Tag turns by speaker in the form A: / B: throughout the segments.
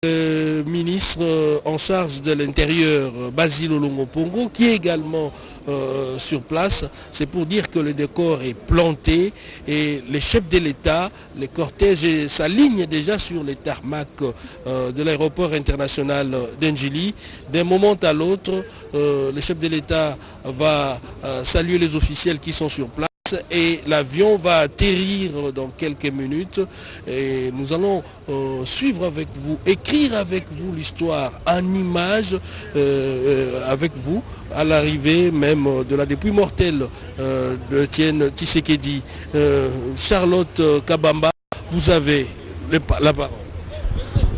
A: Le ministre en charge de l'Intérieur, Basile Olongo Pongo, qui est également sur place. C'est pour dire que le décor est planté et les chefs de l'État, les cortèges s'alignent déjà sur les tarmacs de l'aéroport international d'Ndjili. D'un moment à l'autre, le chef de l'État va saluer les officiels qui sont sur place. Et l'avion va atterrir dans quelques minutes et nous allons suivre avec vous, écrire avec vous l'histoire en images avec vous à l'arrivée même de la dépouille mortelle de Etienne Tshisekedi. Charlotte Kabamba, vous avez la parole.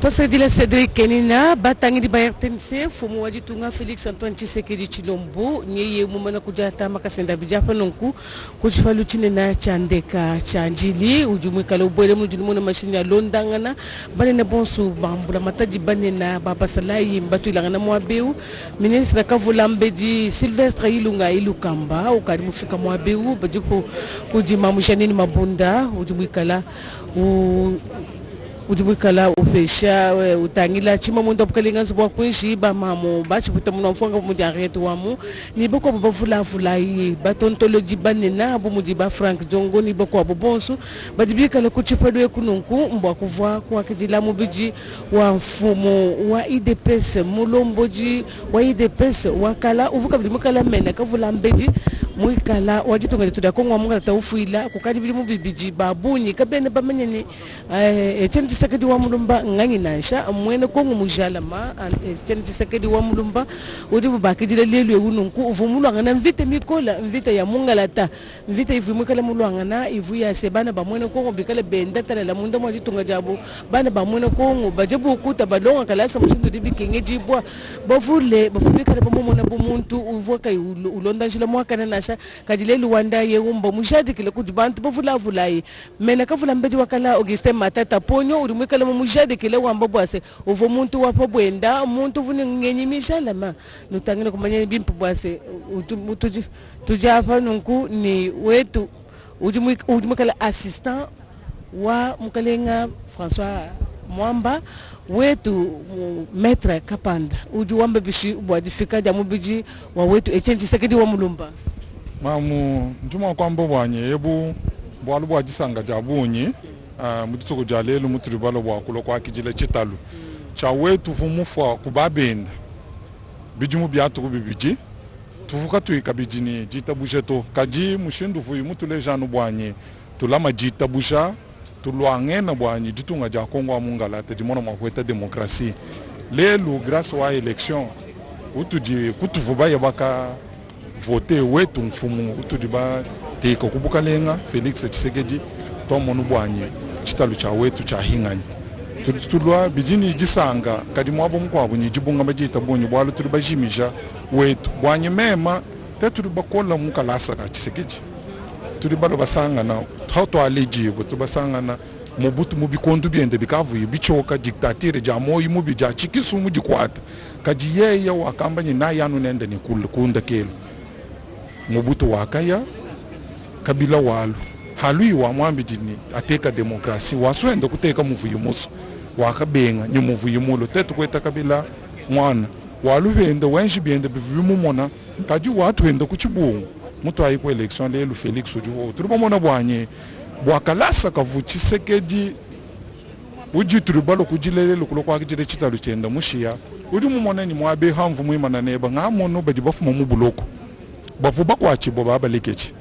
B: Tosedila Cédric Kenina batangi di BRTNC fumu wajitunga Félix Antoine Tshisekedi Tshilombo nyeye mumana kujata makasenda bijapa nonku kuchifalu chinena chandeka chanjili ujumwikala ubwele mujulumuna mashini ya londangana banene bonsu bambula mataji banena babasalayi mbatu ilangana mwabeu ministre Kavulambedi Sylvestre Ilunga Ilukamba ukari mufika mwabeu bajiku kujimamushanini mabunda ujumwikala ujumukala ufesha utangila chima mundo bukalinga zibwa kwishi ba mamu bachi butamuna mfonga mujaretu wamu ni boko bavula vulai batontoloji banena bumuji ba Frank Jongo ni boko abobonsu badibika le kuchipadwe kununku mbwa kuvwa kwa kijila mubiji wa mfumo wa IDPS mulomboji wa IDPS wakala uvuka bilimukala mena Kavulambedi mwikala wajitunga tuda kongwa munga taufuila kukadibili mubiji babunyi kabene bamenyeni Etienne Tshisekedi wa mulumba ngangi nansha mwene kongo mujalama Etienne Tshisekedi wa mulumba udi bubakidile lelu ununku uvumulwa ngana mvite mikola mvite ya mungalata mvite ivumukala mulwanga na ivu ya sebana ba mwene kongo bikala benda tala la munda mwaji tunga jabu bana ba mwene kongo bajebu ukuta balonga kala sa mushindu dibikenye jibwa bavule bafubika ba mumona bumuntu uvuka ulonda njila mwaka na nasha kadile luwanda ye umba mujadi kile kudibantu bavula vulai mena Kavulambedi wakala Augustin Matata ponyo urimwikala mujade kile wamba bwase uvo muntu wapo bwenda muntu vuni ngenyi mishalama nutangina kumanya bimpu bwase tujapa nunku ni wetu ujumwikala assistant wa mukalenga François Mwamba wetu Maître Kapanda ujuwamba bishi bwadifika jamu biji wa wetu Etienne Tshisekedi wa mulumba
C: mamu njuma kwamba bwanye yebu bwalu bwajisanga jabunyi mutsuko jalelu mutribalo bwakulo kwa kijile chitalu cha wetu vumufa kubabenda bijumu byatu kubibiji tuvuka tuikabijini jitabusheto kaji mushindu vuyi mutule janu bwanye tulama jitabusha tulwangena bwanye jitunga ja Kongo amungala te dimona makweta demokrasi lelu grâce wa election utuji kutuvuba yabaka voter wetu mfumu utudiba te kokubukalenga Félix Tshisekedi tomonu bwanye chitalu cha wetu cha hingani tulwa bijini jisanga kadi mwabo mkwabo nyijibunga majita bonyi bwalu tulibajimisha wetu bwanye mema tetu bakola mukalasa ka Tshisekedi tulibalo basanga na hauto alejibo tubasanga na Mobutu mubikondu byende bikavu bichoka dictature ja moyi mubi ja chikisu mujikwata kadi yeye wakambanye na yanu nende ni kunda kelo Mobutu wakaya Kabila walu halui wa mwambi jini ateka demokrasi waswenda kuteka muvuyo muso wakabenga ni muvuyo mulo tetu kweta Kabila mwana walu bende wenji bende bivimumona kaji watu wenda kuchibungu mutu ayi kwa election lelu Felix ujuho turibamona bwanye bwakalasa kavu Tshisekedi uji turibalo kujilelelo kulokwa kijile chitalu chenda mushia udi mumona ni mwabe hamvu mwimana neba ngamono bajibafuma mubuloko bavuba kwa chibo baba lekechi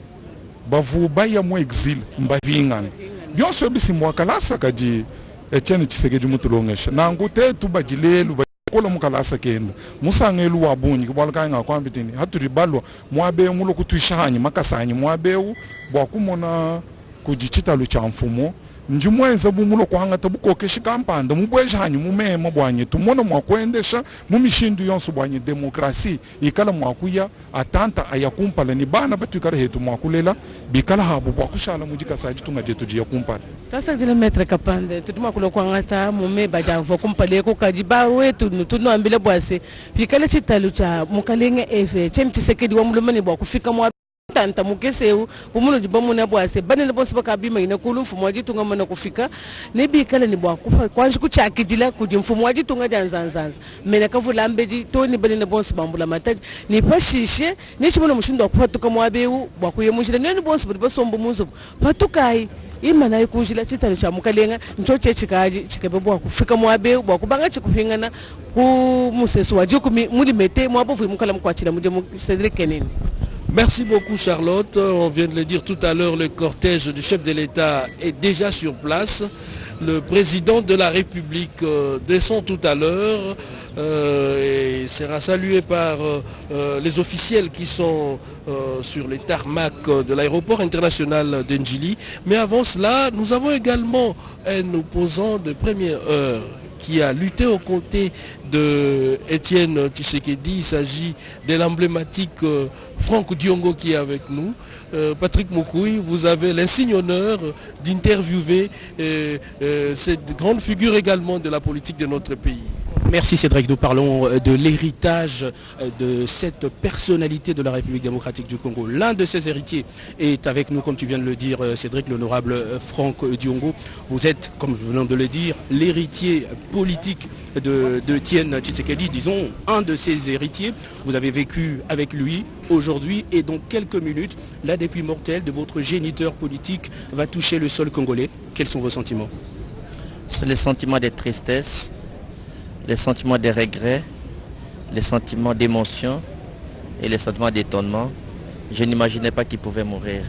C: bavuba ya mu exil mbabingana byonso bisimwa kalasa kaji Etienne Tshisekedi mutulongesha nangu tetu bajilelu bakola mukalasa kenda musangelu wabunyi kubalaka nga kwambitini haturibalwa mwabe mulo kutushanye makasanyi mwabe bwakumona kujichitalu cha mfumo njimwenza bumulo kwanga tabukokesha kampanda mubwejanye mumema bwanye tumona mwakwendesha mumishindu yonso bwanye demokrasi ikala mwakuya atanta ayakumpala ni bana batukara hetu mwakulela bikala habu bwakushala mujika saji tunga jetu jiya kumpala
B: tasa zile Maître Kapanda tutuma kulo kwanga ta mume baja vo kumpale ko kajiba wetu nutuno ambile bwase bikala chitalu cha mukalenge efe Etienne Tshisekedi wa mulumani bwa kufika mwa tanta mukeseu bumuno jibamuna bwase banene bonse bakabima ina kulu mfumo wajitunga mana kufika nebikala ni bwa kufa kwanji kuchakijila kuti mfumo wajitunga janzanzanza mena kavula ambeji toni banene bonse bambula mataji ni pashishe ni chimuno mushindo kupatuka mwabeu bwa kuyemushira nene bonse basombo munzo patukai imana ikunjila chitalo cha mukalenga nchoche chikaji chikabebwa kufika mwabeu bwa kubanga chikupingana ku musesu wajikumi muri mete mwabovu mukala mkwachira muje mu Cédric Kenini.
A: Merci beaucoup Charlotte. On vient de le dire tout à l'heure, le cortège du chef de l'État est déjà sur place. Le président de la République descend tout à l'heure et sera salué par les officiels qui sont sur les tarmacs de l'aéroport international d'Ndjili. Mais avant cela, nous avons également un opposant de première heure qui a lutté aux côtés de Étienne Tshisekedi. Il s'agit de l'emblématique Franck Diongo qui est avec nous. Patrick Moukouy, vous avez l'insigne honneur d'interviewer cette grande figure également de la politique de notre pays.
D: Merci Cédric, nous parlons de l'héritage de cette personnalité de la République démocratique du Congo. L'un de ses héritiers est avec nous, comme tu viens de le dire Cédric, l'honorable Franck Diongo. Vous êtes, comme je viens de le dire, l'héritier politique de Étienne Tshisekedi, disons un de ses héritiers. Vous avez vécu avec lui aujourd'hui et dans quelques minutes, la dépouille mortelle de votre géniteur politique va toucher le sol congolais. Quels sont vos sentiments?
E: C'est le sentiment de tristesse, les sentiments de regret, les sentiments d'émotion et les sentiments d'étonnement. Je n'imaginais pas qu'il pouvait mourir.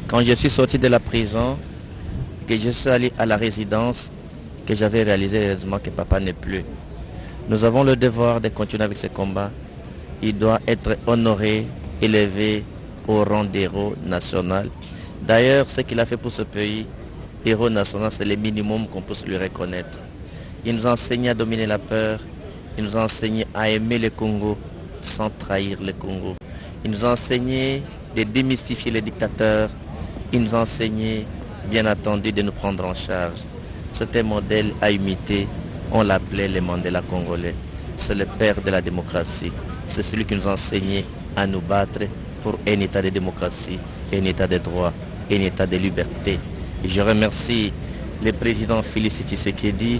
E: Quand je suis sorti de la prison, que je suis allé à la résidence, que j'avais réalisé heureusement que papa n'est plus. Nous avons le devoir de continuer avec ce combat. Il doit être honoré, élevé au rang d'héros national. D'ailleurs, ce qu'il a fait pour ce pays, héros national, c'est le minimum qu'on puisse lui reconnaître. Il nous a enseigné à dominer la peur. Il nous a enseigné à aimer le Congo sans trahir le Congo. Il nous a enseigné de démystifier les dictateurs. Il nous a enseigné, bien entendu, de nous prendre en charge. C'est un modèle à imiter. On l'appelait le Mandela congolais. C'est le père de la démocratie. C'est celui qui nous a enseigné à nous battre pour un état de démocratie, un état de droit, un état de liberté. Et je remercie le président Félix Tshisekedi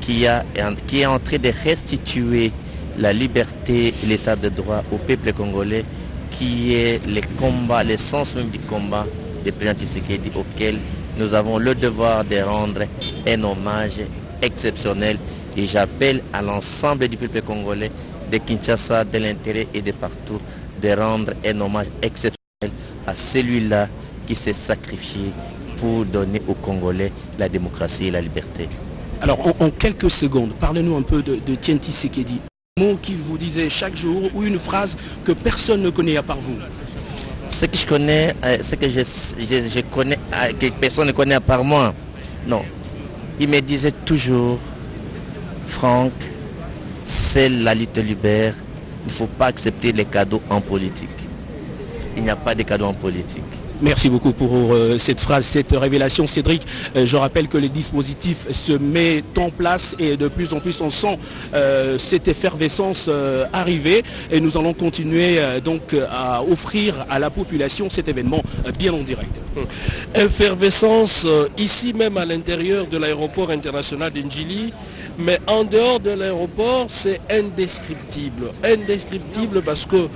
E: qui est en train de restituer la liberté et l'état de droit au peuple congolais, qui est le combat, l'essence même du combat du président Tshisekedi, auquel nous avons le devoir de rendre un hommage exceptionnel. Et j'appelle à l'ensemble du peuple congolais de Kinshasa, de l'intérieur et de partout, de rendre un hommage exceptionnel à celui-là qui s'est sacrifié pour donner aux Congolais la démocratie et la liberté.
D: Alors en quelques secondes, parlez-nous un peu de Étienne Tshisekedi. Un mot qu'il vous disait chaque jour ou une phrase que personne ne connaît à part vous.
E: Ce que je connais, ce que je connais, que personne ne connaît à part moi. Non. Il me disait toujours, Franck, c'est la lutte libère. Il ne faut pas accepter les cadeaux en politique. Il n'y a pas de cadeaux en politique.
D: Merci beaucoup pour cette phrase, cette révélation. Cédric, je rappelle que les dispositifs se mettent en place et de plus en plus on sent cette effervescence arriver. Et nous allons continuer donc à offrir à la population cet événement bien en direct.
A: Effervescence ici même à l'intérieur de l'aéroport international d'Ndjili. Mais en dehors de l'aéroport, c'est indescriptible. Indescriptible parce que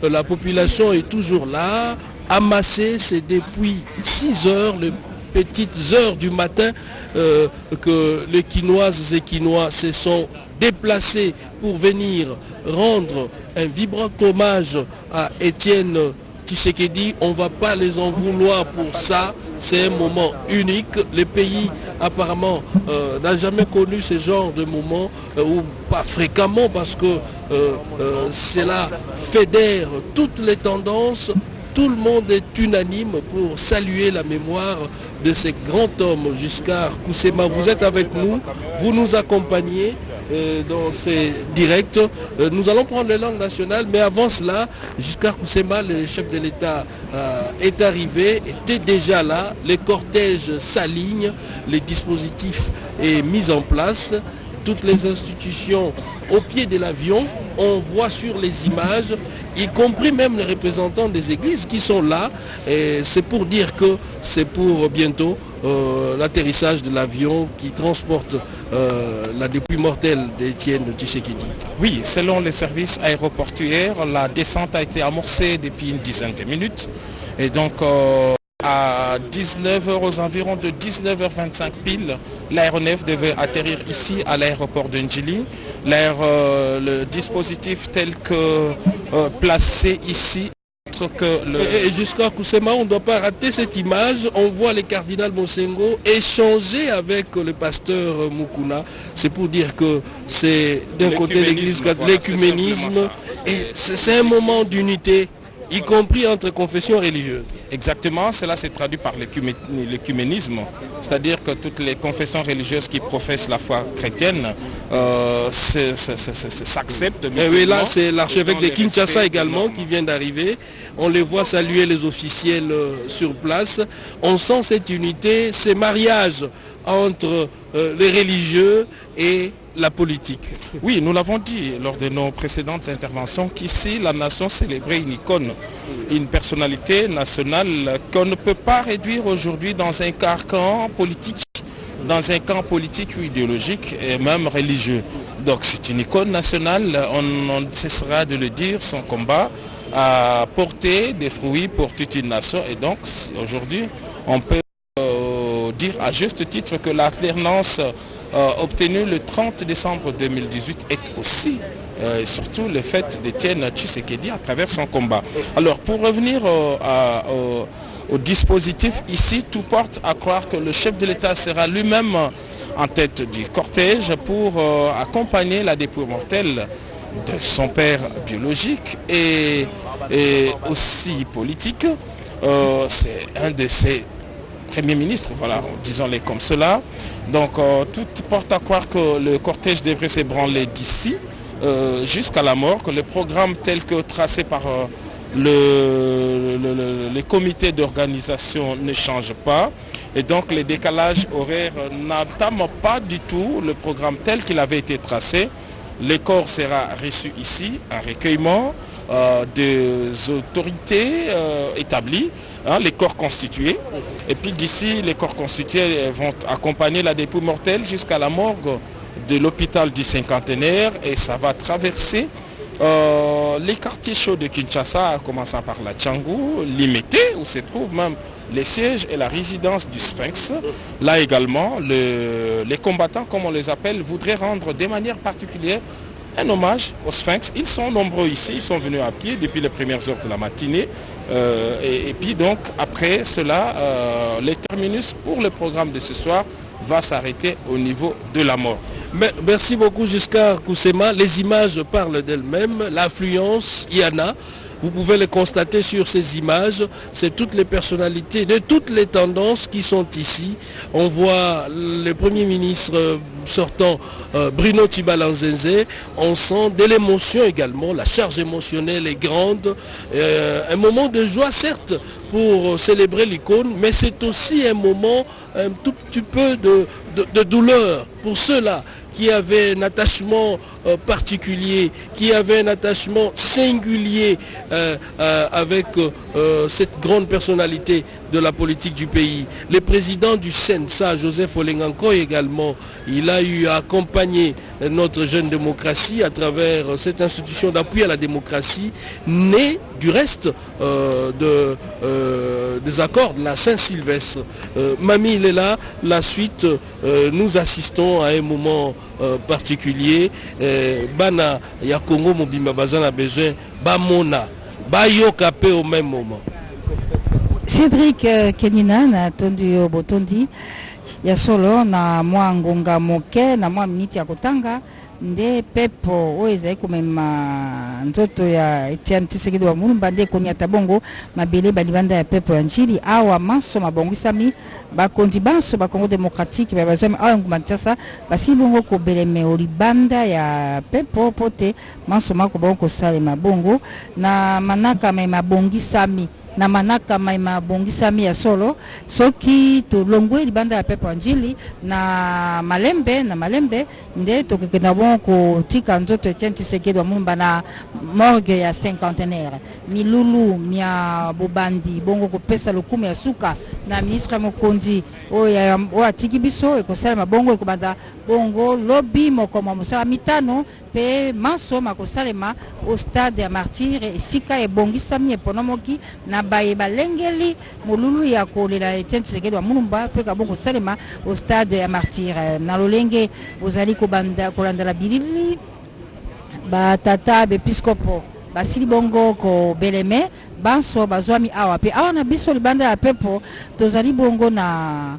A: la population est toujours là, amassée. C'est depuis 6 heures, les petites heures du matin, que les Quinoises et Quinois se sont déplacés pour venir rendre un vibrant hommage à Étienne Tshisekedi. On ne va pas les en vouloir pour ça. C'est un moment unique. Le pays apparemment n'a jamais connu ce genre de moment, ou pas fréquemment, parce que cela fédère toutes les tendances. Tout le monde est unanime pour saluer la mémoire de ce grand homme, Giscard Koussema. Vous êtes avec nous, vous nous accompagnez dans ces directs. Nous allons prendre les langues nationales, mais avant cela, Giscard Koussema, le chef de l'État, est arrivé, était déjà là. Les cortèges s'alignent, les dispositifs est mis en place. toutes les institutions au pied de l'avion. On voit sur les images, y compris même les représentants des églises qui sont là. Et c'est pour dire que c'est pour bientôt l'atterrissage de l'avion qui transporte la dépouille mortelle d'Étienne Tshisekedi.
F: Oui, selon les services aéroportuaires, la descente a été amorcée depuis une dizaine de minutes. Et donc à 19h, aux environs de 19h25 pile, l'aéronef devait atterrir ici à l'aéroport de Ndjili. Le dispositif tel que placé ici.
A: Et jusqu'à Kusema, on ne doit pas rater cette image. On voit le cardinal Monsengo échanger avec le pasteur Mukuna. C'est pour dire que c'est d'un côté l'église catholique, l'écuménisme. Et c'est un moment d'unité, y compris entre confessions religieuses.
F: Exactement, cela s'est traduit par l'écuménisme, c'est-à-dire que toutes les confessions religieuses qui professent la foi chrétienne s'acceptent.
A: Et oui, là c'est l'archevêque de Kinshasa également qui vient d'arriver. On les voit saluer les officiels sur place. On sent cette unité, ces mariages entre les religieux et la politique.
F: Oui, nous l'avons dit lors de nos précédentes interventions qu'ici la nation célébrait une icône, une personnalité nationale qu'on ne peut pas réduire aujourd'hui dans un carcan politique, ou idéologique et même religieux. Donc c'est une icône nationale, on ne cessera de le dire, son combat a porté des fruits pour toute une nation et donc aujourd'hui on peut dire à juste titre que l'alternance obtenu le 30 décembre 2018 est aussi et surtout le fait d'Étienne Tshisekedi à travers son combat. Alors pour revenir au dispositif ici, tout porte à croire que le chef de l'État sera lui-même en tête du cortège pour accompagner la dépouille mortelle de son père biologique et aussi politique. C'est un de ses premiers ministres, voilà, disons-les comme cela. Donc tout porte à croire que le cortège devrait s'ébranler d'ici jusqu'à la mort, que le programme tel que tracé par les comités d'organisation ne change pas. Et donc les décalages horaires n'entament pas du tout le programme tel qu'il avait été tracé. Le corps sera reçu ici, un recueillement des autorités établies, les corps constitués. Et puis d'ici, les corps constitués vont accompagner la dépouille mortelle jusqu'à la morgue de l'hôpital du Cinquantenaire et ça va traverser les quartiers chauds de Kinshasa, en commençant par la Tchangou, Limité, où se trouvent même les sièges et la résidence du Sphinx. Là également, les combattants, comme on les appelle, voudraient rendre de manière particulière un hommage au Sphinx. Ils sont nombreux ici, ils sont venus à pied depuis les premières heures de la matinée. Et puis donc, après cela, le terminus pour le programme de ce soir va s'arrêter au niveau de la mort.
A: Merci beaucoup Giscard Kusema. Les images parlent d'elles-mêmes. L'affluence, il y en a. Vous pouvez le constater sur ces images. C'est toutes les personnalités de toutes les tendances qui sont ici. On voit le Premier ministre sortant, Bruno Tshibala-Nzenze. On sent de l'émotion également. La charge émotionnelle est grande. Un moment de joie, certes, pour célébrer l'icône, mais c'est aussi un moment un tout petit peu de douleur pour ceux-là qui avaient un attachement particulier, qui avaient un attachement singulier avec cette grande personnalité de la politique du pays. Le président du CENSA, Joseph Olengankoy également, il a eu à accompagner notre jeune démocratie à travers cette institution d'appui à la démocratie, née du reste des accords de la Saint-Sylvestre. Mamie, il est là. La suite, nous assistons à un moment particulier. Bana ya Congo Mobimba Bazan a besoin Bamona, Bayoka pe au même moment.
G: Cédric Kenina na attendu au Botondi ya solo na mwa ngonga moke na mwa miniti ya kotanga nde pepo oyo ezali komema nzoto ya Etienne Tshisekedi wa Mulumba nde koniata bongo mabele balibanda ya pepo ya njili awa manso mabongisami bakondi banso bakongo démocratique bazwami awa nguma Kinshasa basi bongo kobeleme olibanda ya pepo pote manso mako bongo kosalema bongo na manaka me mabongisami na manaka maima bongisami ya solo soki to longwe libanda ya pepo njili na malembe nde tokekenda bon ko tika nzoto Etienne Tshisekedi wa Mulumba na morgue ya cinquantenaire milulu mia bobandi bongo kopesa lokumu ya suka na ministre Mokonzi o atiki biso ekosala mabongo ekobanda bongo lobby mokoma mosala mitano pe maso makosalema au stade ya martyr esika ebongisami eponomoki na baye balengeli molulu ya kolela Etienne Tshisekedi wa Mulumba pe ka bongo salema au stade ya martyr na lolenge ozali kobanda kolandela bilili batata bepiskopo basili bongo ko beleme banso bazwami awa pe awa na biso libanda ya pepo tozali bongo na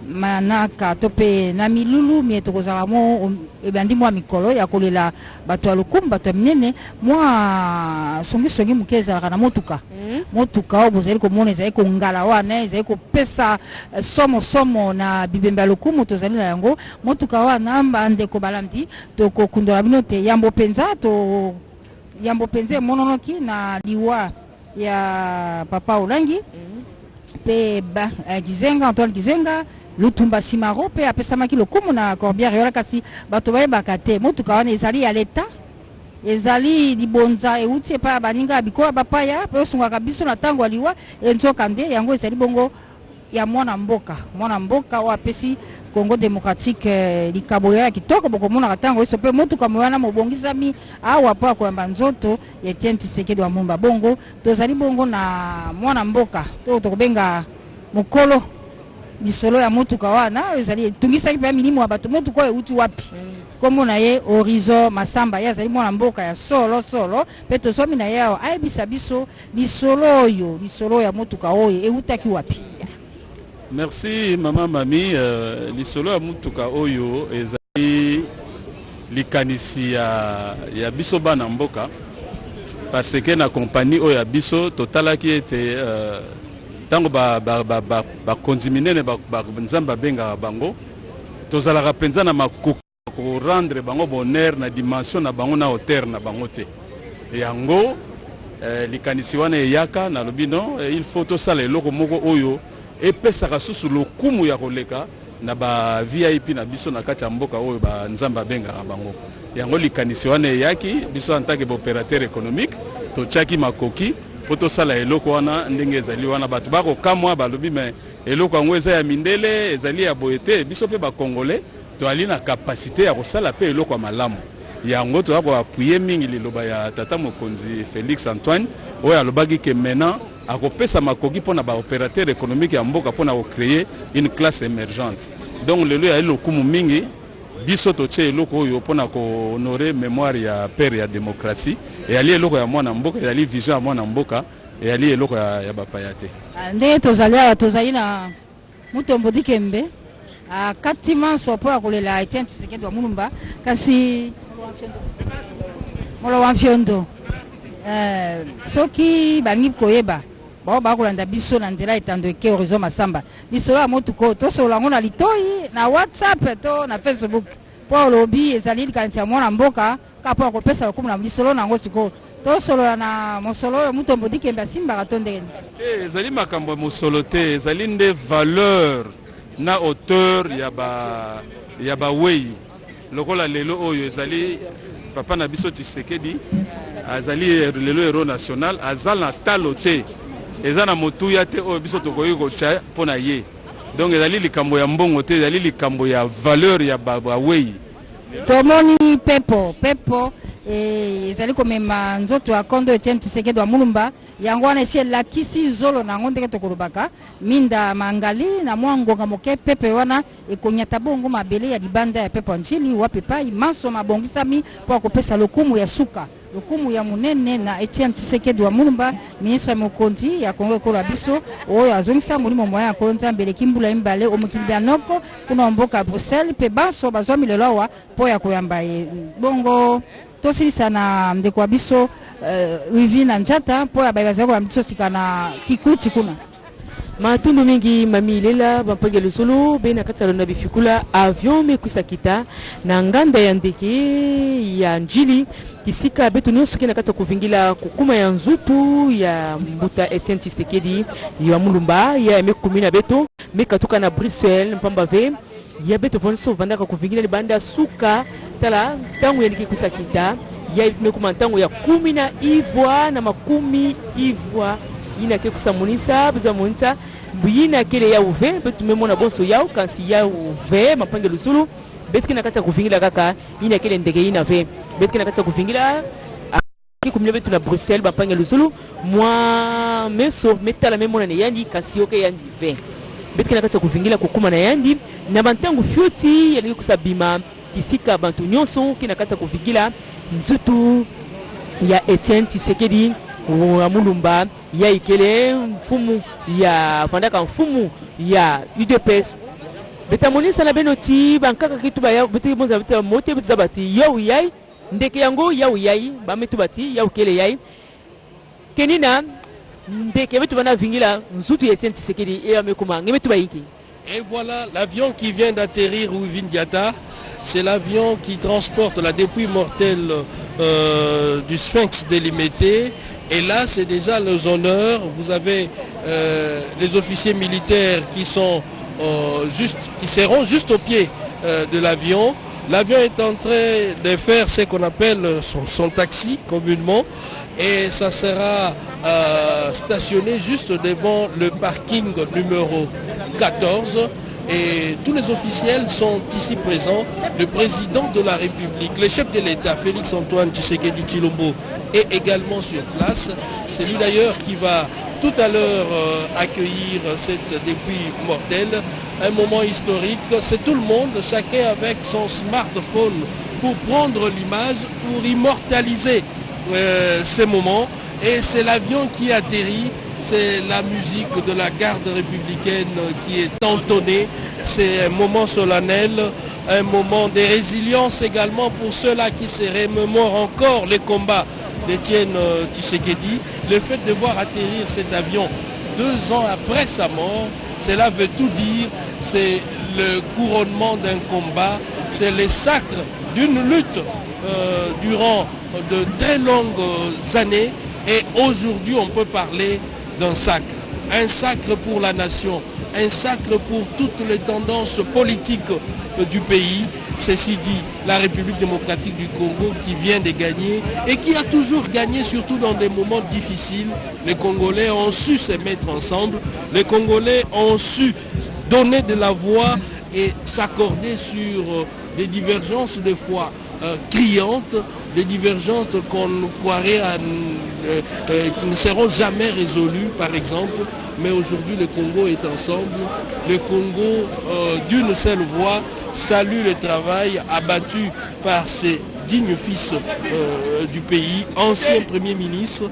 G: manaka tope na milulu mieto kozala mo ebandi mwa mikolo ya kolela bato ya lokumu bato ya minene mwa songi muke ezalaka na motuka oyo bozali komona ezali kongala wana ezali kopesa somo na bibembe ya lokumu tozali na yango motuka wana bandeko balandi tokokundola bino te yambo penza emononoki na liwa ya papa Olangi pe Antoine Gizenga Lutumba Simaro pe apesamaki lokumu na Corbière yola kasi bato bayebaka te motuka wana ezali ya leta ezali libonza euti epa baninga bikola bapaya pe osungaka biso na tango aliwa enzoka nde yango ezali bongo ya mwana mboka o apesi Congo démocratique likabo ya kitoko bokomona tango eso pe motuka moyana mobongisami awa pa koyamba nzoto ya Etienne Tshisekedi wa Mulumba bongo tozali bongo na mwana mboka tokobenga mokolo lisolo ya motuka wana ezali tungisaki pe milimo ya bato motuka euti wapi komo na ye Horizon Masamba ya zali mwana mboka ya solo pe tosomi na yao ayebisa biso lisolo ya motuka oyo eutaki wapi.
H: Merci Mama Mami, lisolo ya mutuka oyo ezali likanisi ya biso bana mboka parce que na compagnie oyo ya biso totalaki ete tango ba kondiminene ba nzamba benga bango tozalaka penza na makoki ko rendre bango bonheur na dimension na bango na hauteur na bango te yango likanisi wana eyaka na lobino il faut to sala eloko moko oyo epesaka susu lokumu ya koleka na ba VIP na biso na kati ya mboka oyo ba nzamba bengaka bango yango likanisi wana eyaki biso en tant que opérateur économique to chaki makoki poto sala eloko wana ndenge ezali wana bato bako kamwa balobi mais eloko yango eza ya mindele ezali ya boyete biso pe ba congolais to ali na capacité ya kosala pe eloko ya malamu yango to ako appuyer mingi liloba ya tata mokonzi Félix Antoine oyo alobaki ke maintenant akopesa makoki pona ba opérateur économique ya mboka pona ko créer une classe émergente donc lelo ya lokumu mingi biso to che eloko oyo pona ko honorer mémoire ya père ya démocratie et ali eloko ya mwana mboka ali vision ya mwana mboka et ali eloko ya bapaya te
G: nde tozali na Mutombo Dikembe katima sopo ya kolela Etienne Tshisekedi wa Mulumba kasi molo wa mfiondo soki bangi koyeba ba kolanda biso na nzela etando ke Horizon Masamba lisolo ya motuko to solo ngona litoi na WhatsApp to na Facebook po lobi ezali likanisa mwana mboka kapo ko pesa ko na lisolo na ngosiko to solo na mosolo ya Mutombo Dikembe simba katonde
H: ezali makambo mosolo te ezali nde valeur na hauteur ya ba wei lokola lelo oyo ezali papa na biso Tshisekedi azali lelo héros national azala talote ezana motuya te oyo biso tokoyi kocha pona ye donc ezali likambo ya mbongo te ezali likambo ya valeur ya ba wei
G: tomoni pepo ezali komema nzoto ya kondo Etienne Tshisekedi wa Mulumba yango wana esi elakisi zolo na ngo ndenge tokolobaka minda mangali na mwa ngonga moke pepe wana ekonyata bongo mabele ya libanda ya pepo njili wapi pai maso mabongisami po kopesa lokumu ya suka lokumu ya munene na Etienne Tshisekedi wa Mulumba ministre Mokonzi ya Kongo ekola biso oyo azongisa molimo moya ya kolonza mbele kimbula imbale omukimbi anoko kuna mboka Bruxelles pe baso bazwami lelo awa po ya koyamba bongo tosilisa na ndeko wa biso Wivina Njata po ya baibazako ya mtiso sika na kikuti kuna
B: Matundu mingi mami lela bampangelo solo bena katalo na bifikula avion mekuisa kita na nganda ya ndeke ya njili kisika betu nyonso kina kata kuvingila kukuma ya nzutu ya mbuta Etienne Tshisekedi ya mulumba ya mekumina betu mekatuka na Bruxelles mpamba ve ya betu vonso vandaka kuvingila libanda suka tala tangu ya nikikuisa kita ya mekuma tangu ya kumi na ivwa na makumi ivwa ina ke kusamunisa buza munisa buyina kele ya uve betu memona bonso yao kansi ya uve mapangelo solo betu kina kata kuvingila kaka ina kele ndege ina ve betu kina kata kuvingila kumile betu na Bruxelles mapangelo solo mwa meso metala memona ne yandi kansi yoke yandi ve betu kina kata kuvingila kukuma na yandi na bantangu fioti yali kusabima kisika bantu nyonso kina kata kuvingila nzutu ya Etienne Tshisekedi wa mulumba ya ikele mfumu ya pandaka mfumu ya UDPS betamonisa na benoti bankaka kitu ba ya beti bonza beti mote beti zabati yau yai ndeke yango yau yai ba metu bati yau kele yai kenina ndeke betu bana vingila nzutu ya Etienne Tshisekedi e amekuma ngemetu ba yiki.
A: Et voilà l'avion qui vient d'atterrir au Vindiata. C'est l'avion qui transporte la dépouille mortelle du Sphinx délimité. Et là, c'est déjà les honneurs. Vous avez les officiers militaires qui seront juste au pied de l'avion. L'avion est en train de faire ce qu'on appelle son taxi communément. Et ça sera stationné juste devant le parking numéro 14. Et tous les officiels sont ici présents. Le président de la République, le chef de l'État, Félix Antoine Tshisekedi Tshilombo, est également sur place. C'est lui d'ailleurs qui va tout à l'heure accueillir cette dépouille mortelle. Un moment historique. C'est tout le monde, chacun avec son smartphone pour prendre l'image, pour immortaliser ces moments. Et c'est l'avion qui atterrit. C'est la musique de la garde républicaine qui est entonnée. C'est un moment solennel, un moment de résilience également pour ceux-là qui se remémorent encore les combats d'Étienne Tshisekedi. Le fait de voir atterrir cet avion 2 ans après sa mort, cela veut tout dire. C'est le couronnement d'un combat, c'est le sacre d'une lutte durant de très longues années. Et aujourd'hui, on peut parler d'un sacre. Un sacre pour la nation, un sacre pour toutes les tendances politiques du pays. Ceci dit, la République démocratique du Congo qui vient de gagner et qui a toujours gagné, surtout dans des moments difficiles. Les Congolais ont su se mettre ensemble. Les Congolais ont su donner de la voix et s'accorder sur des divergences des fois criantes, des divergences qu'on croirait qui ne seront jamais résolues, par exemple. Mais aujourd'hui, le Congo est ensemble. Le Congo, d'une seule voix, salue le travail abattu par ses dignes fils du pays, ancien Premier ministre,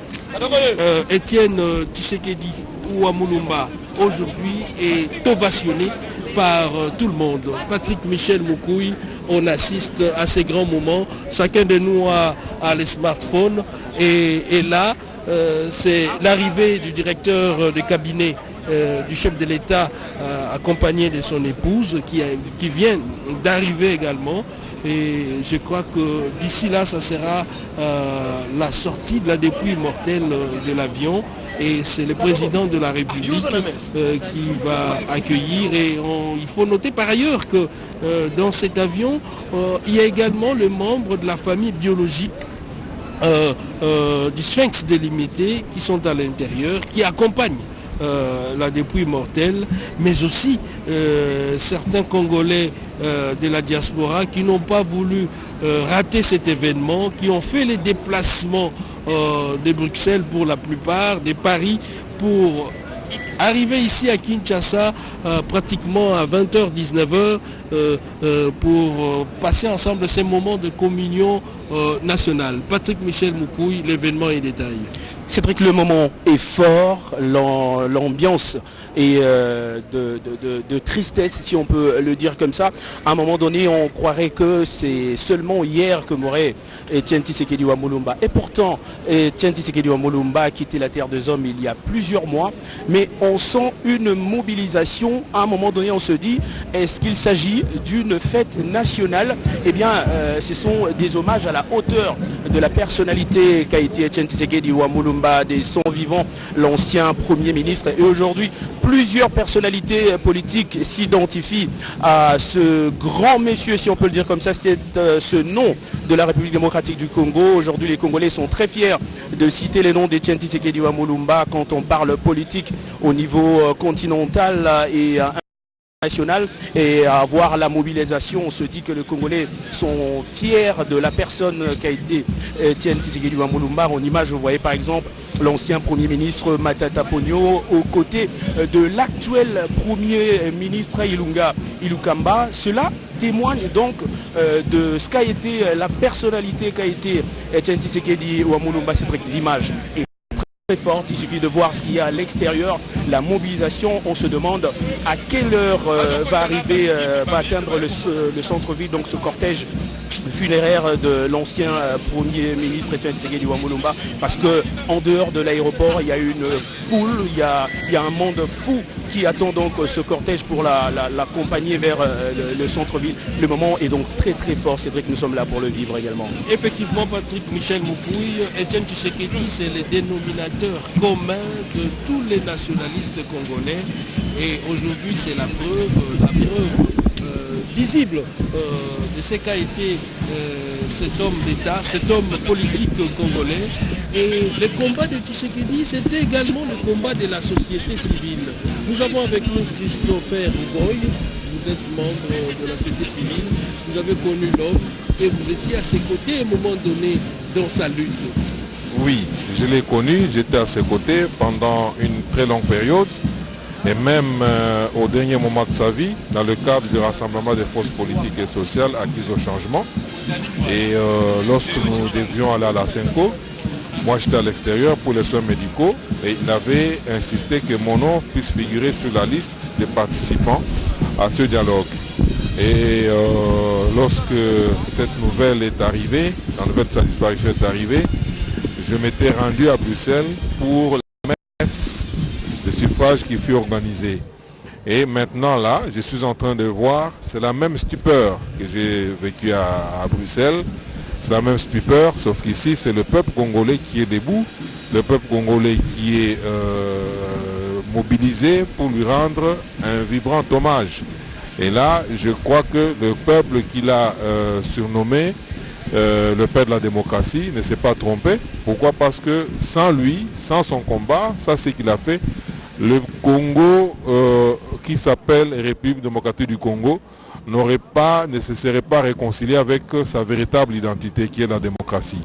A: Etienne Tshisekedi Ouamulumba, aujourd'hui est ovationné par tout le monde. Patrick Michel Moukouy, on assiste à ces grands moments. Chacun de nous a les smartphones et là, c'est l'arrivée du directeur de cabinet du chef de l'État accompagné de son épouse qui vient d'arriver également. Et je crois que d'ici là, ça sera la sortie de la dépouille mortelle de l'avion. Et c'est le président de la République qui va accueillir. Et il faut noter par ailleurs que dans cet avion, il y a également les membres de la famille biologique du Sphinx délimité qui sont à l'intérieur, qui accompagnent la dépouille mortelle, mais aussi certains Congolais de la diaspora qui n'ont pas voulu rater cet événement, qui ont fait les déplacements de Bruxelles pour la plupart, de Paris, pour arriver ici à Kinshasa pratiquement à 20h, 19h pour passer ensemble ces moments de communion nationale. Patrick Michel Moukouy, l'événement est détaillé.
D: Cédric, le moment est fort, l'ambiance est de tristesse, si on peut le dire comme ça. À un moment donné, on croirait que c'est seulement hier que mourait Etienne Tshisekedi Ouamulumba. Et pourtant, Etienne Tshisekedi Ouamulumba a quitté la terre des hommes il y a plusieurs mois. Mais on sent une mobilisation. À un moment donné, on se dit, est-ce qu'il s'agit d'une fête nationale? Eh bien, ce sont des hommages à la hauteur de la personnalité qu'a été Etienne Tshisekedi Wamulumba, des son vivant, l'ancien Premier ministre. Et aujourd'hui, plusieurs personnalités politiques s'identifient à ce grand monsieur, si on peut le dire comme ça, c'est ce nom de la République démocratique du Congo. Aujourd'hui, les Congolais sont très fiers de citer les noms d'Etienne Tshisekedi Wamulumba quand on parle politique au niveau continental et national, et à voir la mobilisation, on se dit que les Congolais sont fiers de la personne qui a été Etienne Tshisekedi Wamulumba. En image, vous voyez par exemple l'ancien Premier ministre Matata Ponyo aux côtés de l'actuel Premier ministre Ilukamba. Cela témoigne donc de ce qu'a été la personnalité qu'a été Etienne Tshisekedi Wamulumba. C'est vrai que l'image est très forte, il suffit de voir ce qu'il y a à l'extérieur, la mobilisation. On se demande à quelle heure va atteindre le centre-ville, donc ce cortège funéraire de l'ancien Premier ministre Etienne Tshisekedi Wamulumba, parce que en dehors de l'aéroport, il y a une foule, il y a un monde fou qui attend donc ce cortège pour l'accompagner vers le centre-ville. Le moment est donc très très fort. C'est vrai que nous sommes là pour le vivre également.
A: Effectivement, Patrick Michel Moupouille, Etienne Tshisekedi, c'est le dénominateur commun de tous les nationalistes congolais. Et aujourd'hui, c'est la preuve visible de ce qu'a été cet homme d'État, cet homme politique congolais. Et le combat de Tshisekedi, c'était également le combat de la société civile. Nous avons avec nous Christopher Boy, vous êtes membre de la société civile, vous avez connu l'homme et vous étiez à ses côtés à un moment donné dans sa lutte.
I: Oui, je l'ai connu, j'étais à ses côtés pendant une très longue période. Et même au dernier moment de sa vie, dans le cadre du rassemblement des forces politiques et sociales acquises au changement. Et lorsque nous devions aller à la Senko, moi j'étais à l'extérieur pour les soins médicaux et il avait insisté que mon nom puisse figurer sur la liste des participants à ce dialogue. Et lorsque cette nouvelle est arrivée, la nouvelle de sa disparition est arrivée, je m'étais rendu à Bruxelles pour la messe de suffrage qui fut organisé. Et maintenant là, je suis en train de voir, c'est la même stupeur que j'ai vécu à Bruxelles, c'est la même stupeur, sauf qu'ici c'est le peuple congolais qui est debout, le peuple congolais qui est mobilisé pour lui rendre un vibrant hommage. Et là, je crois que le peuple qu'il a surnommé le père de la démocratie ne s'est pas trompé. Pourquoi? Parce que sans lui, sans son combat, ça c'est qu'il a fait, le Congo qui s'appelle République démocratique du Congo ne se serait pas réconcilié avec sa véritable identité qui est la démocratie.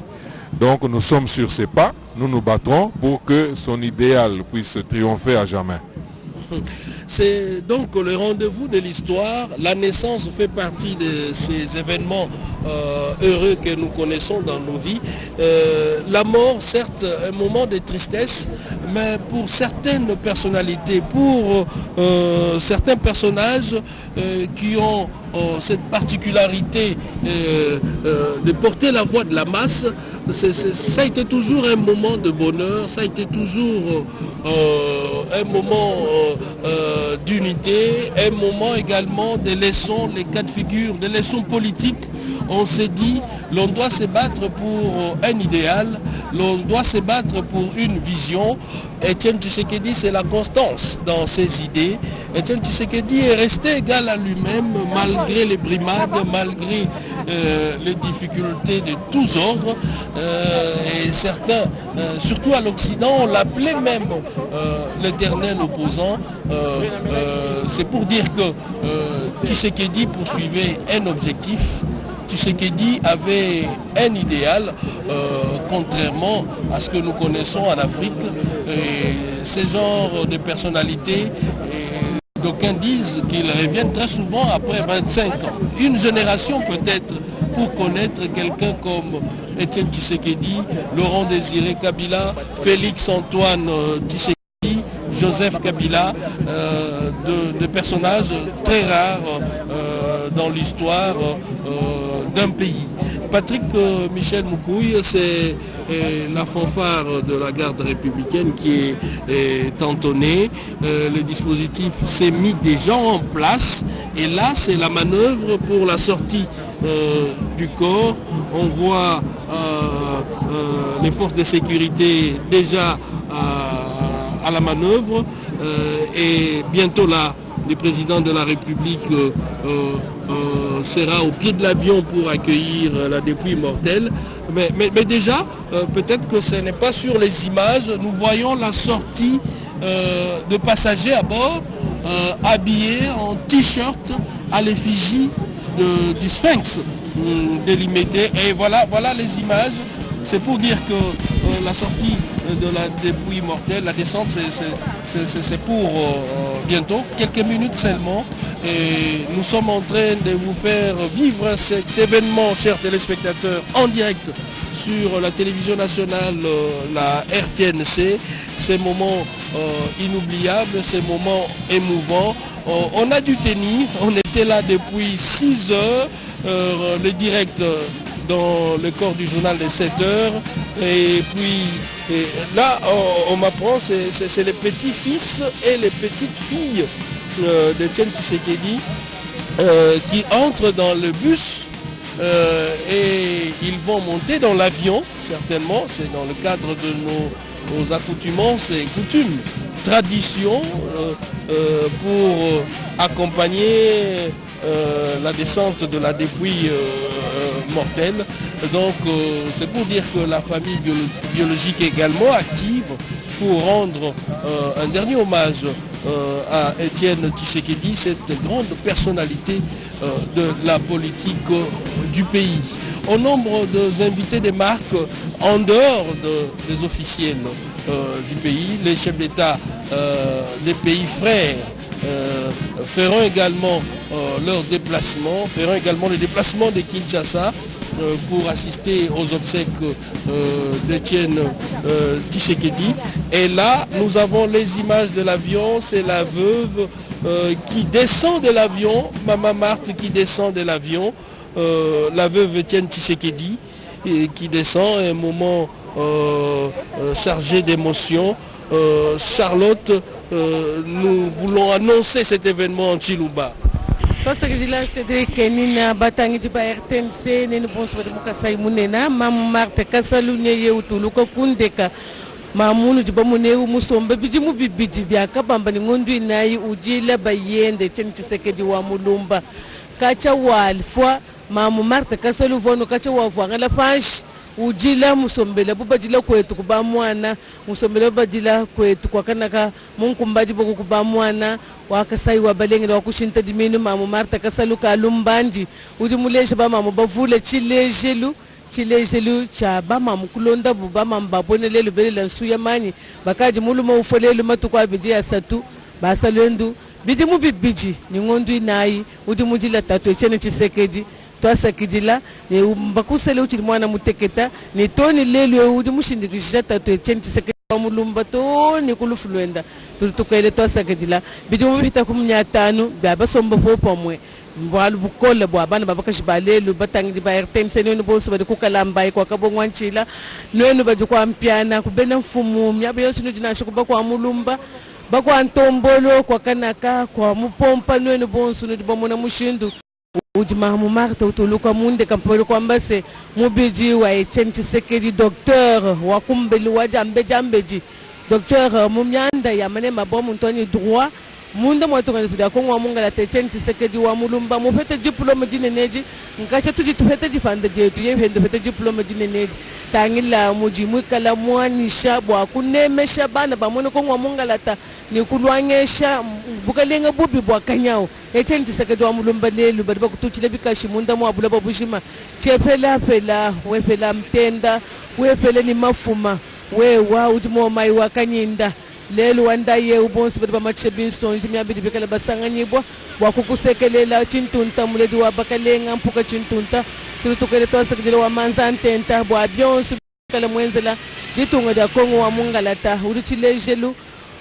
I: Donc nous sommes sur ses pas, nous nous battrons pour que son idéal puisse triompher à jamais.
A: C'est donc le rendez-vous de l'histoire. La naissance fait partie de ces événements heureux que nous connaissons dans nos vies. La mort, certes, un moment de tristesse, mais pour certaines personnalités, pour certains personnages qui ont cette particularité de porter la voix de la masse, ça a été toujours un moment de bonheur, ça a été toujours un moment d'unité, un moment également de leçons, les cas de figure, des leçons politiques. On s'est dit, l'on doit se battre pour un idéal, l'on doit se battre pour une vision. Etienne Tshisekedi, c'est la constance dans ses idées. Etienne Tshisekedi est resté égal à lui-même malgré les brimades, malgré les difficultés de tous ordres. Et certains, surtout à l'Occident, on l'appelait même l'éternel opposant. C'est pour dire que Tshisekedi poursuivait un objectif. Tshisekedi avait un idéal, contrairement à ce que nous connaissons en Afrique. Et ce genre de personnalité, d'aucuns disent qu'ils reviennent très souvent après 25 ans. Une génération peut-être pour connaître quelqu'un comme Etienne Tshisekedi, Laurent Désiré Kabila, Félix Antoine Tshisekedi, Joseph Kabila, de personnages très rares dans l'histoire d'un pays. Patrick Michel Moukouille, c'est la fanfare de la garde républicaine qui est entonnée. Le dispositif s'est mis déjà en place et là c'est la manœuvre pour la sortie du corps. On voit les forces de sécurité déjà à la manœuvre et bientôt là le président de la République sera au pied de l'avion pour accueillir la dépouille mortelle. Mais déjà, peut-être que ce n'est pas sur les images, nous voyons la sortie de passagers à bord habillés en t-shirt à l'effigie du Sphinx délimité. Et voilà les images. C'est pour dire que la sortie de la dépouille mortelle, la descente, c'est pour bientôt, quelques minutes seulement. Et nous sommes en train de vous faire vivre cet événement, chers téléspectateurs, en direct sur la télévision nationale, la RTNC. Ces moments inoubliables, ces moments émouvants. On a dû tenir, on était là depuis 6 heures, le direct dans le corps du journal de 7 heures. Et puis là, on m'apprend, c'est les petits-fils et les petites-filles d'Etienne Tshisekedi qui entrent dans le bus et ils vont monter dans l'avion, certainement. C'est dans le cadre de nos accoutumances et coutumes, traditions pour accompagner la descente de la dépouille mortelle. Donc c'est pour dire que la famille biologique est également active pour rendre un dernier hommage à Etienne Tshisekedi, cette grande personnalité de la politique du pays. Au nombre des invités des marques, en dehors des officiels du pays, les chefs d'État des pays frères feront également leur déplacement, feront également le déplacement de Kinshasa pour assister aux obsèques d'Etienne Tshisekedi. Et là, nous avons les images de l'avion, c'est la veuve qui descend de l'avion, Maman Marthe qui descend de l'avion, la veuve Etienne Tshisekedi qui descend, un moment chargé d'émotion. Charlotte, nous voulons annoncer cet événement en Chiluba.
B: Tosakizila Cédric Nina Batangi ba RTNC nene bonso de Mukasai Munena Mamu Marthe Kasalu nye utuluka kundeka mamunu jibamuneu musombe bijimu bibiji byaka bamba ni ngondu inayi ujila bayende Etienne Tshisekedi wa mulumba kacha walfwa Mamu Marthe Kasalu vono kacha wavwangala panshi ujila musombela bubajila kwetu kuba mwana musombela bubajila kwetu kwa kanaka munkumbaji boku kuba mwana wakasai wabalengera wakushinta diminu Mamu Marthe Kasalu kalumbandi uji mulesha ba mamu bavule chilejelu cha ba mamu kulonda buba mamu babonelelo belela nsuya mani bakaji muluma ufolelu matuko abiji ya satu basalendu bidi mubibiji ni ngondu inayi uji mujila tatu Etienne Tshisekedi twasakidila ne mbakusele uchili mwana muteketa ne toni lelu udi mushindikisha tatu Etienne Tshisekedi mulumba toni kulufulwenda tutukele twasakidila bidi mubita kumnyatanu baba sombo popomwe mbwalu bukola bwa bana babakashibalelu batangi ba RTNC nenu boso badi kukalamba kwa kabongwanchila nenu badi kwa mpiana kubena mfumu myabe yonse nujinasho kuba kwa mulumba bakwa ntombolo kwa kanaka kwa mupompa nenu bonso nudi bamona mushindu uji Mamu Marthe utuluka munde kampolo kwa mbase mubiji wa Etienne Tshisekedi docteur wa kumbeli wa jambeji docteur mumyanda ya mane mabomu ntoni droit munda mwatungana tudia kongwa munga la Etienne Tshisekedi wa mulumba mufete diplome jineneji ngacha tuji tufete difanda jetu yehendo fete diplome jineneji tangila muji mwikala mwanisha bwa kunemesha bana bamone kongwa munga lata ni kulwanyesha bukalenga bubi bwa kanyao Etienne Tshisekedi wa mulumba lelu badi bakutuchile bikashi munda mwabula babushima chepela pela wepela mtenda wepele ni mafuma wewa utimo mai wakanyinda lelu wanda ye ubonsi badi bamachebinson jimya bidi bikala basanganyibwa wakukusekelela chintunta muledi wa bakalenga mpuka chintunta tutukele twasakidile wa manza ntenta bwa byonsu kala mwenzela ditunga da Kongo wa mungalata udichilejelu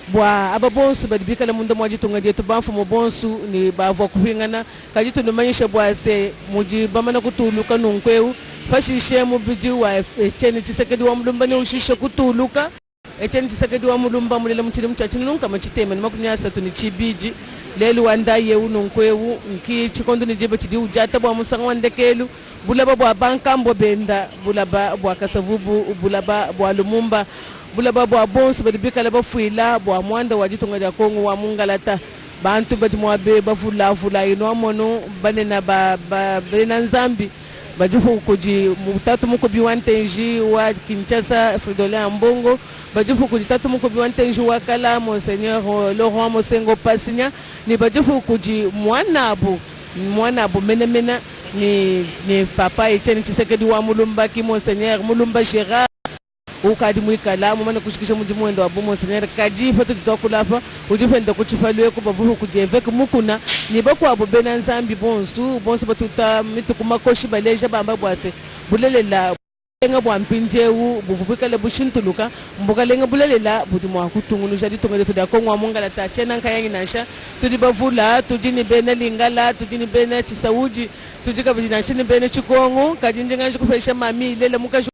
B: bwa ababonsu badibikala munda mwajitunga jetu bafu mobonsu ni bavwa kuhingana kajitu ndumanyisha bwa se muji bamana kutuluka nunkweu fashishe mu biji wa Etienne Tshisekedi wa Mulumba ni ushishe kutuluka Etienne Tshisekedi wa Mulumba mulele mutili mchachini nunka machiteme ni makunyasa tuni chibiji lelu wandaye unonkwewu nki chikondo ni jibe chidi ujata bwa musanga wandekelu bulaba bwa bankambo benda bulaba bwa kasavubu bulaba bwa Lumumba bulaba bwa bonsu badibika laba fuila bwa mwanda wajitunga ja Kongo wa mungalata bantu badimwabe bafula ino mono banena bena nzambi bajifu kuji mutatu mukobi wantenji wa Kinshasa Fridolin Ambongo bajifu kuji tatu mukobi wantenji wa Kala Monseigneur Laurent Mosengo Pasinya ni bajifu kuji mwanabu menemena ni papa Etienne Tshisekedi wa Mulumba ki Monseigneur Mulumba Gérard ukadi mwikala mumana kushikisha muji mwendo wa Monseigneur kaji foto tutakulapa ujifenda kuchifalwe ko bavuhu kujevek mukuna ni bako abo bena nzambi bonsu batuta mitukuma koshi baleja bamba bwase bulelela nga bwa mpinjewu buvubikala bushintuluka mbukalenga bulelela budimwa kutungunu jadi tungede tuda kongwa mungala ta chena nkayangi nasha tudi bavula tudini bena lingala tudini bena chisauji tudika bujina shini bena chikongo kajinjenga njikufesha mami lele muka